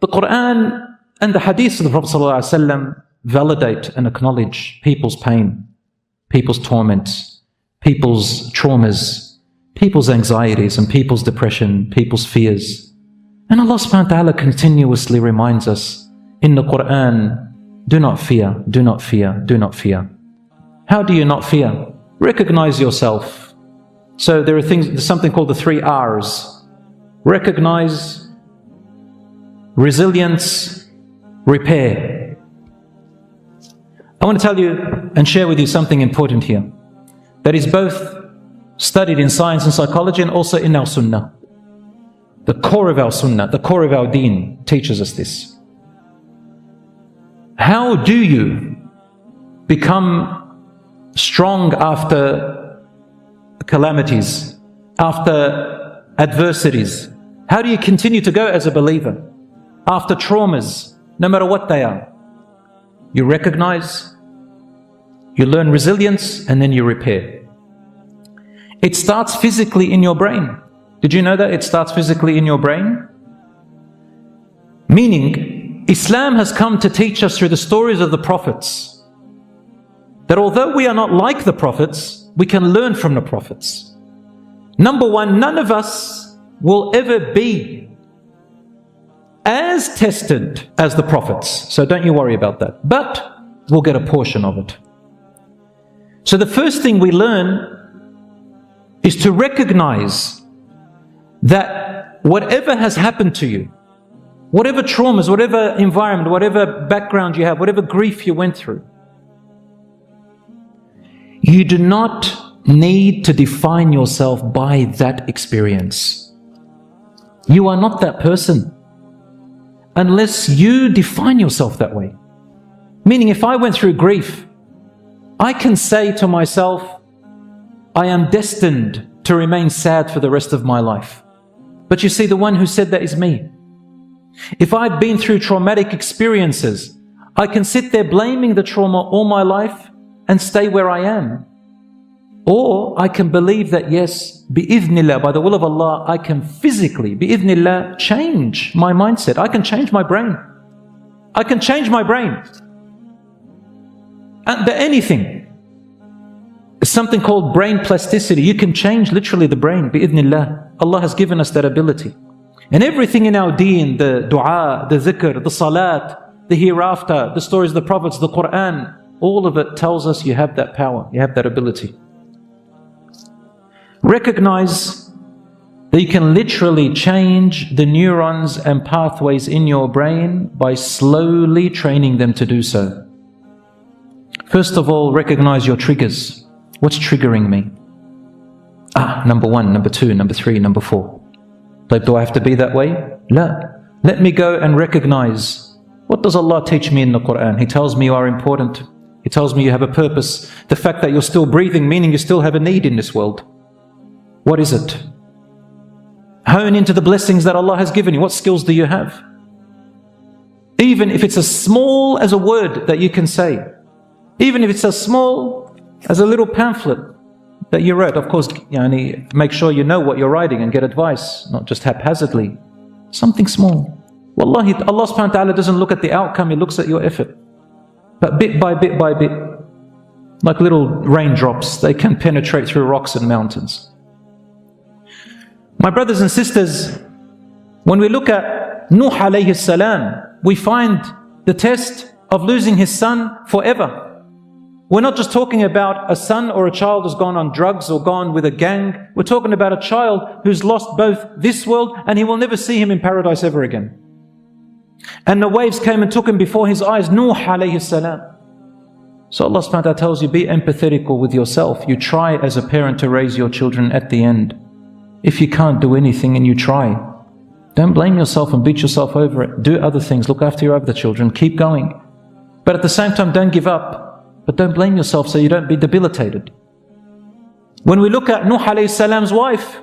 The Quran and the hadiths of the Prophet ﷺ validate and acknowledge people's pain, people's torments, people's traumas, people's anxieties and people's depression, people's fears. And Allah subhanahu wa ta'ala continuously reminds us in the Quran, do not fear, do not fear, do not fear. How do you not fear? Recognize yourself. So there's something called the 3 R's. Recognize, resilience, repair. I want to tell you and share with you something important here that is both studied in science and psychology and also in our sunnah. The core of our sunnah, the core of our deen teaches us this. How do you become strong after calamities, after adversities? How do you continue to go as a believer after traumas, no matter what they are? You recognize, you learn resilience, and then you repair. It starts physically in your brain. Did you know that it starts physically in your brain? Meaning, Islam has come to teach us through the stories of the prophets that although we are not like the prophets, we can learn from the prophets. Number one, none of us will ever be as tested as the prophets. So don't you worry about that. But we'll get a portion of it. So the first thing we learn is to recognize that whatever has happened to you, whatever traumas, whatever environment, whatever background you have, whatever grief you went through, you do not need to define yourself by that experience. You are not that person unless you define yourself that way. Meaning, if I went through grief, I can say to myself, I am destined to remain sad for the rest of my life. But you see, the one who said that is me. If I've been through traumatic experiences, I can sit there blaming the trauma all my life and stay where I am. Or I can believe that yes, bi'idhnillah, by the will of Allah, I can physically, bi'idhnillah, change my mindset. I can change my brain. I can change my brain. And anything. It's something called brain plasticity. You can change literally the brain, bi'idhnillah. Allah has given us that ability. And everything in our deen, the dua, the dhikr, the salat, the hereafter, the stories of the prophets, the Quran, all of it tells us you have that power, you have that ability. Recognize that you can literally change the neurons and pathways in your brain by slowly training them to do so. First of all, recognize your triggers. What's triggering me? Number 1, number 2, number 3, number 4. Like, do I have to be that way? La. Let me go and recognize, what does Allah teach me in the Quran? He tells me you are important. He tells me you have a purpose. The fact that you're still breathing, meaning you still have a need in this world. What is it? Hone into the blessings that Allah has given you. What skills do you have? Even if it's as small as a word that you can say. Even if it's as small as a little pamphlet that you wrote. Of course, make sure you know what you're writing and get advice, not just haphazardly. Something small. Wallahi, Allah subhanahu wa ta'ala doesn't look at the outcome, He looks at your effort. But bit by bit by bit, like little raindrops, they can penetrate through rocks and mountains. My brothers and sisters, when we look at Nuh alayhi salam, we find the test of losing his son forever. We're not just talking about a son or a child who's gone on drugs or gone with a gang. We're talking about a child who's lost both this world and he will never see him in paradise ever again. And the waves came and took him before his eyes, Nuh alayhi salam. So Allah subhanahu wa ta'ala tells you, be empathetic with yourself. You try as a parent to raise your children at the end. If you can't do anything and you try, don't blame yourself and beat yourself over it. Do other things, look after your other children, keep going. But at the same time, don't give up. But don't blame yourself so you don't be debilitated. When we look at Nuh alayhi salam's wife,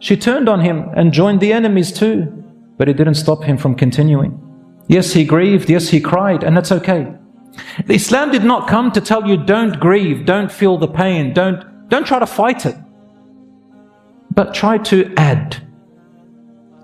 she turned on him and joined the enemies too. But it didn't stop him from continuing. Yes, he grieved, yes, he cried, and that's okay. Islam did not come to tell you don't grieve, don't feel the pain, don't try to fight it. But try to add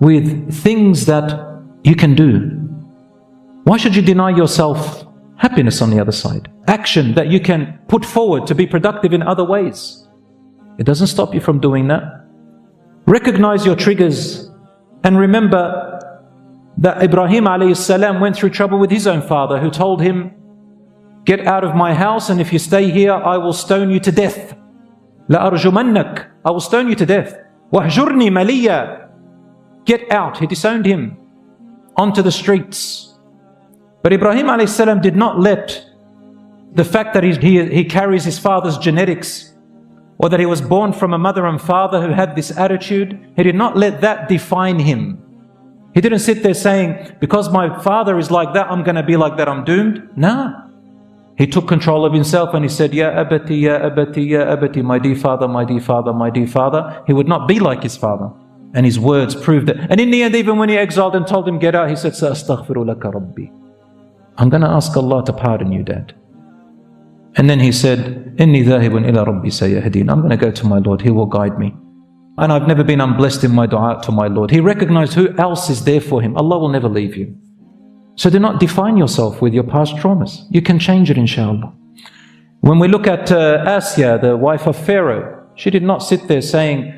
with things that you can do. Why should you deny yourself happiness on the other side? Action that you can put forward to be productive in other ways. It doesn't stop you from doing that. Recognize your triggers and remember that Ibrahim alayhi salam went through trouble with his own father, who told him, get out of my house, and if you stay here, I will stone you to death. لَأَرْجُمَنَّكَ, I will stone you to death. وَاهْجُرْنِي مَلِيًّا, get out. He disowned him onto the streets. But Ibrahim alayhi salam did not let the fact that he carries his father's genetics, or that he was born from a mother and father who had this attitude, he did not let that define him. He didn't sit there saying, because my father is like that, I'm going to be like that, I'm doomed. No. He took control of himself and he said, Ya abati, ya abati, ya abati, my dear father, my dear father, my dear father. He would not be like his father. And his words proved it. And in the end, even when he exiled and told him, get out, he said, Sa'astaghfiru laka rabbi. I'm going to ask Allah to pardon you, Dad. And then he said, Inni dhahibun ila rabbi sayahdin. I'm going to go to my Lord, He will guide me. And I've never been unblessed in my dua to my Lord. He recognized who else is there for him. Allah will never leave you. So do not define yourself with your past traumas. You can change it, inshallah. When we look at Asya, the wife of Pharaoh, she did not sit there saying,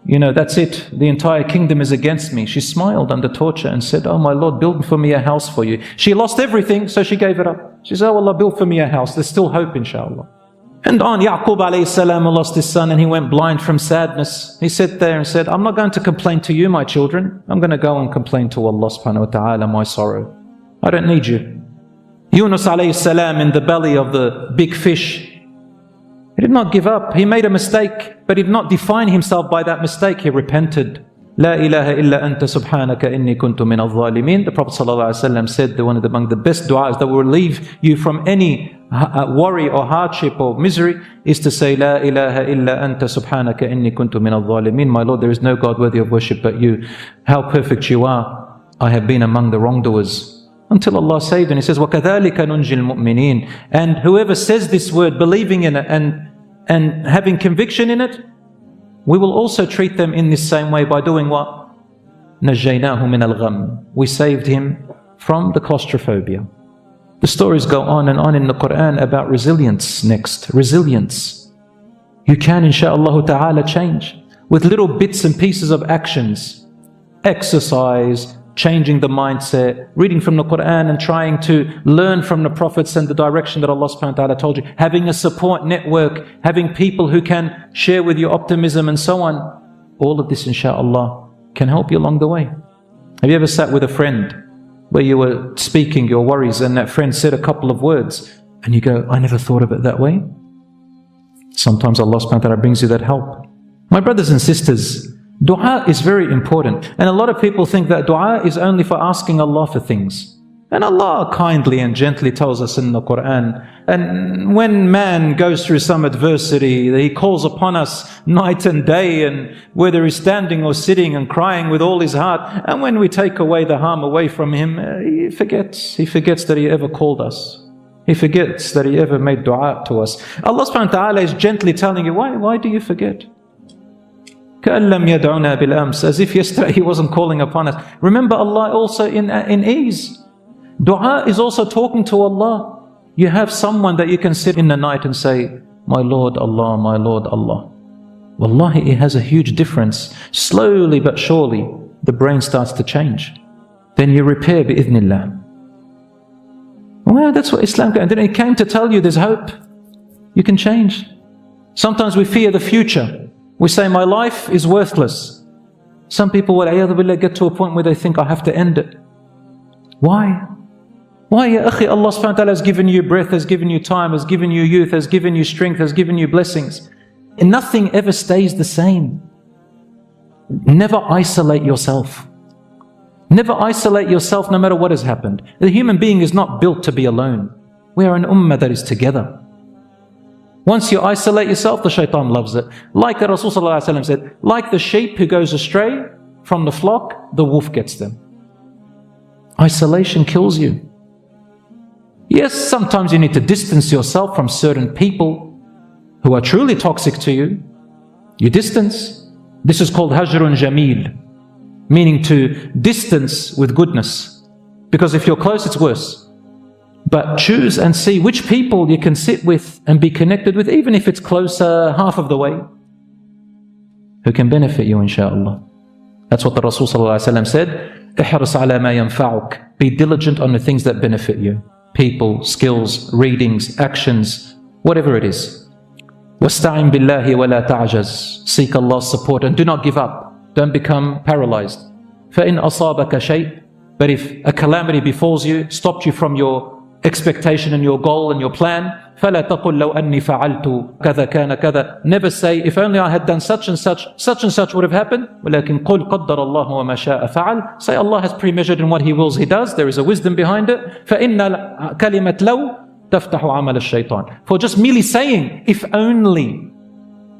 you know, that's it, the entire kingdom is against me. She smiled under torture and said, oh my Lord, build for me a house for you. She lost everything, so she gave it up. She said, oh Allah, build for me a house. There's still hope, inshallah. And on Yaqub alayhi salam lost his son and he went blind from sadness. He sat there and said, I'm not going to complain to you, my children. I'm going to go and complain to Allah subhanahu wa ta'ala my sorrow. I don't need you. Yunus alayhi salam in the belly of the big fish, he did not give up. He made a mistake, but he did not define himself by that mistake. He repented. La ilaha illa anta subhanaka inni kuntu min al-zalimin. The Prophet ﷺ said that one of among the best du'as that will relieve you from any worry or hardship or misery is to say, La ilaha illa anta subhanaka inni kuntu min al-zalimin. My Lord, there is no God worthy of worship but you. How perfect you are. I have been among the wrongdoers. Until Allah saved, and He says, وَكَذَلِكَ نُنْجِي الْمُؤْمِنِينَ. And whoever says this word, believing in it and having conviction in it, we will also treat them in this same way by doing what? نَجَّيْنَاهُ مِنَ الْغَمِّ. We saved him from the claustrophobia. The stories go on and on in the Quran about resilience next. Resilience. You can, insha'Allah ta'ala, change with little bits and pieces of actions. Exercise, changing the mindset, reading from the Quran and trying to learn from the prophets and the direction that Allah subhanahu wa ta'ala told you, having a support network, having people who can share with you optimism and so on. All of this, inshaAllah, can help you along the way. Have you ever sat with a friend where you were speaking your worries and that friend said a couple of words and you go, I never thought of it that way? Sometimes Allah subhanahu wa ta'ala brings you that help. My brothers and sisters, dua is very important, and a lot of people think that dua is only for asking Allah for things. And Allah kindly and gently tells us in the Quran, and when man goes through some adversity, He calls upon us night and day, and whether he's standing or sitting and crying with all his heart, and when we take away the harm away from him, he forgets that he ever called us. He forgets that he ever made dua to us. Allah subhanahu wa ta'ala is gently telling you, why do you forget? As if yesterday He wasn't calling upon us. Remember Allah also in ease. Dua is also talking to Allah. You have someone that you can sit in the night and say, my Lord Allah, my Lord Allah. Wallahi, it has a huge difference. Slowly but surely, the brain starts to change. Then you repair bi'idhnillah. Well, that's what Islam came. Then it came to tell you there's hope. You can change. Sometimes we fear the future. We say, my life is worthless. Some people will get to a point where they think, I have to end it. Why? Why, ya akhi? Allah subhanahu wa ta'ala has given you breath, has given you time, has given you youth, has given you strength, has given you blessings. And nothing ever stays the same. Never isolate yourself. Never isolate yourself no matter what has happened. The human being is not built to be alone. We are an ummah that is together. Once you isolate yourself, the shaitan loves it. Like the Rasul ﷺ said, like the sheep who goes astray from the flock, the wolf gets them. Isolation kills you. Yes, sometimes you need to distance yourself from certain people who are truly toxic to you. You distance. This is called hajrun jameel, meaning to distance with goodness. Because if you're close, it's worse. But choose and see which people you can sit with and be connected with, even if it's closer half of the way, who can benefit you, inshaAllah. That's what the Rasul ﷺ said, احرص على ما ينفعك. Be diligent on the things that benefit you. People, skills, readings, actions, whatever it is. وَاسْتَعِنْ بِاللَّهِ وَلَا تَعْجَزْ. Seek Allah's support and do not give up. Don't become paralyzed. فَإِنْ أَصَابَكَ شَيْءٍ. But if a calamity befalls you, stopped you from your expectation and your goal and your plan, فَلَا تَقُلْ لَوْ أَنِّي فَعَلْتُ كَذَا كَانَ كَذَا. Never say, if only I had done such and such would have happened. وَلَكِنْ قُلْ قَدَّرَ اللَّهُ وَمَا شَاءَ فَعَلْ. Say, Allah has pre-measured in what He wills, He does. There is a wisdom behind it. فَإِنَّ كَلِمَةْ لَوْ تَفْتَحُ عَمَلَ الشَّيْطَانِ. For just merely saying, if only,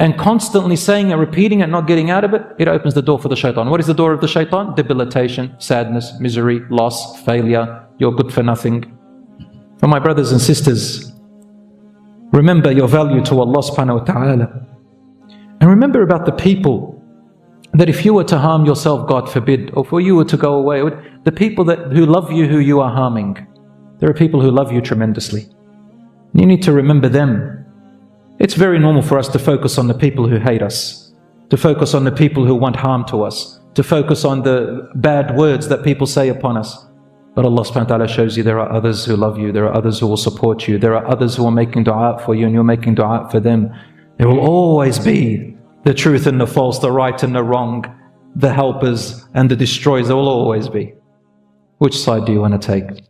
and constantly saying and repeating and not getting out of it, it opens the door for the shaitan. What is the door of the shaitan? Debilitation, sadness, misery, loss, failure. You're good for nothing. For my brothers and sisters, remember your value to Allah subhanahu wa ta'ala. And remember about the people that if you were to harm yourself, God forbid, or for you were to go away, the people who love you, who you are harming, there are people who love you tremendously. You need to remember them. It's very normal for us to focus on the people who hate us, to focus on the people who want harm to us, to focus on the bad words that people say upon us. But Allah subhanahu wa ta'ala shows you there are others who love you, there are others who will support you, there are others who are making dua for you and you're making dua for them. There will always be the truth and the false, the right and the wrong, the helpers and the destroyers. There will always be. Which side do you want to take?